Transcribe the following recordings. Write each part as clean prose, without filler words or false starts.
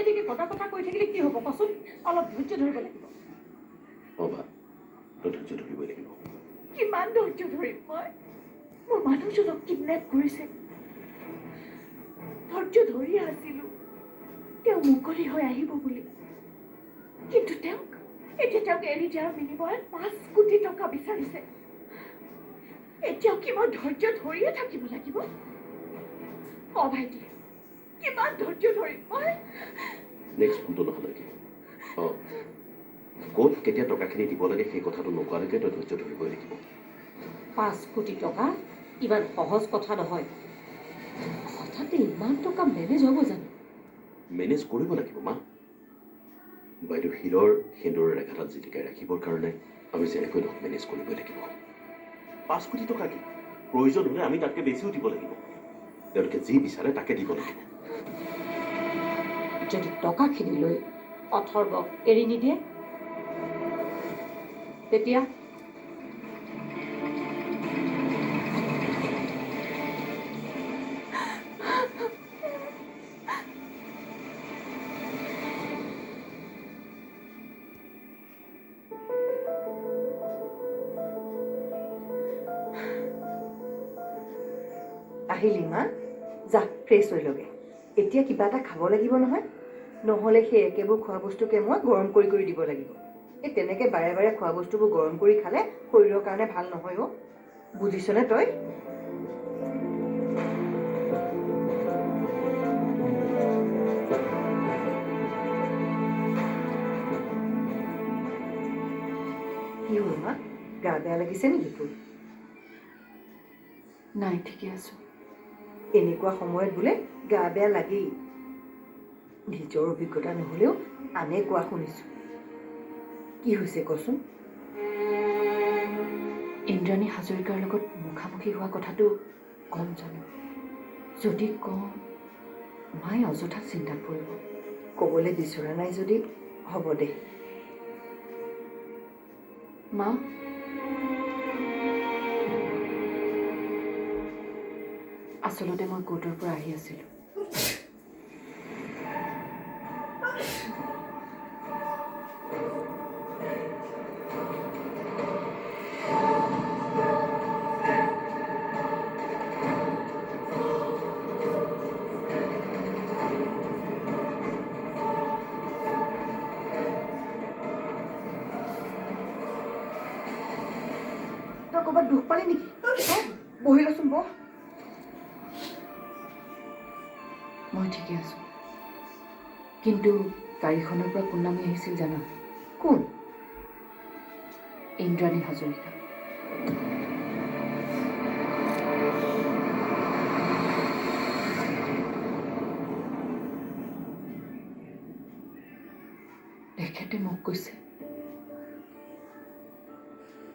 এদিকে কথা কৈ থাকিলে কি হ'ব কচোন অলপ ধৈৰ্য ধৰিব লাগিব বাবা ধৈৰ্য ধৰিবই লাগিব কিমান ধৈৰ্য ধৰিম মই মোৰ মানুহজনক কিডনেপ কৰিছে ধৈৰ্য ধৰি আছিলো তেওঁ মুকলি হৈ আহিব বুলি কিন্তু তেওঁক এৰি দিয়াৰ বিনিময়ত 5 কোটি টকা বিচাৰিছে এতিয়াও কি মই ধৈৰ্য ধৰিয়ে থাকিব লাগিব ভাইটি কিমান ধৈৰ্য ধৰিম মই নেক্সট ফোনটো নহ'লেকে ক'ত কেতিয়া টকাখিনি দিব লাগে সেই কথাটো নোকোৱালৈকে তই ধৈৰ্য ধৰিবই লাগিব 5 কোটি টকা ইমান সহজ কথা নহয় হঠাতে ইমান টকা মেনেজ হ'ব জানো মেনেজ কৰিব লাগিব মা বাইদেউ শিলৰ সেন্দুৰৰ ৰেখাডাল জিলিকাই ৰাখিবৰ কাৰণে আমি যেনেকৈ নহওক মেনেজ কৰিবই লাগিব 5 কোটি টকা কি প্ৰয়োজন হ'লে আমি তাতকৈ বেছিও দিব লাগিব তেওঁলোকে যি বিচাৰে তাকে দিব লাগিব যদি টকাখিনি লৈ অথৰ্বক এৰি নিদিয়ে তেতিয়া আহিলি মা যা ফ্ৰেছ হৈ লগে এতিয়া কিবা এটা খাব লাগিব নহয় নহ'লে সেই একেবোৰ খোৱা বস্তুকে মই গৰম কৰি দিব লাগিব এই তেনেকৈ বাৰে বাৰে খোৱা বস্তুবোৰ গৰম কৰি খালে শৰীৰৰ কাৰণে ভাল নহয় অ' বুজিছনে তই কি হ'ল মা গা বেয়া লাগিছে নেকি তোৰ নাই ঠিকে আছো এনেকুৱা সময়ত বোলে গা বেয়া লাগেই নিজৰ অভিজ্ঞতা নহ'লেও আনে কোৱা শুনিছোঁ কি হৈছে কচোন ইন্দ্ৰাণী হাজৰিকাৰ লগত মুখামুখি হোৱা কথাটো কম জানো যদি কওঁ মায়ে অযথা চিন্তাত পৰিব ক'বলৈ বিচৰা নাই যদি হ'ব দে মা আচলতে মই কোৰ্টৰ পৰা আহি আছিলোঁ তই ক'ৰবাত দুখ পালি নেকি বহি লচোন বহ মই ঠিকে আছো কিন্তু গাড়ীখনৰ পৰা কোন নামি আহিছিল জানা কোন ইন্দ্ৰাণী হাজৰিকা তেখেতে মোক কৈছে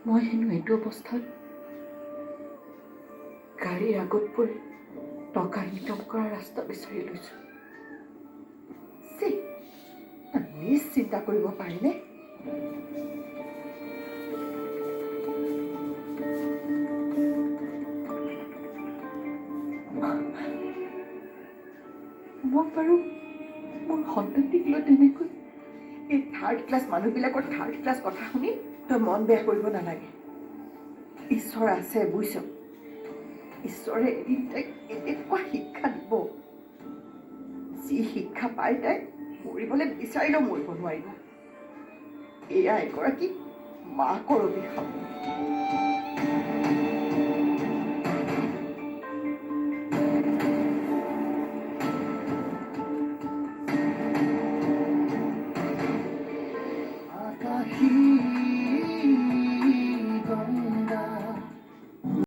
মই হেনো এইটো অৱস্থাত গাড়ীৰ আগত পৰি টকা ইনকাম কৰাৰ ৰাস্তা বিচাৰি লৈছোঁ নিজ চিন্তা কৰিব পাৰিনে মোক বাৰু মোৰ সন্তানটিক লৈ তেনেকৈ এই থাৰ্ড ক্লাছ মানুহবিলাকৰ থাৰ্ড ক্লাছ কথা শুনি তই মন বেয়া কৰিব নালাগে ঈশ্বৰ আছে বুজিছ ঈশ্বৰে এদিন তাইক এনেকুৱা শিক্ষা দিব যি শিক্ষা পাই তাই মৰিবলৈ বিচাৰিলেও মৰিব নোৱাৰিব এয়া এগৰাকী মাকৰ অভিশাপ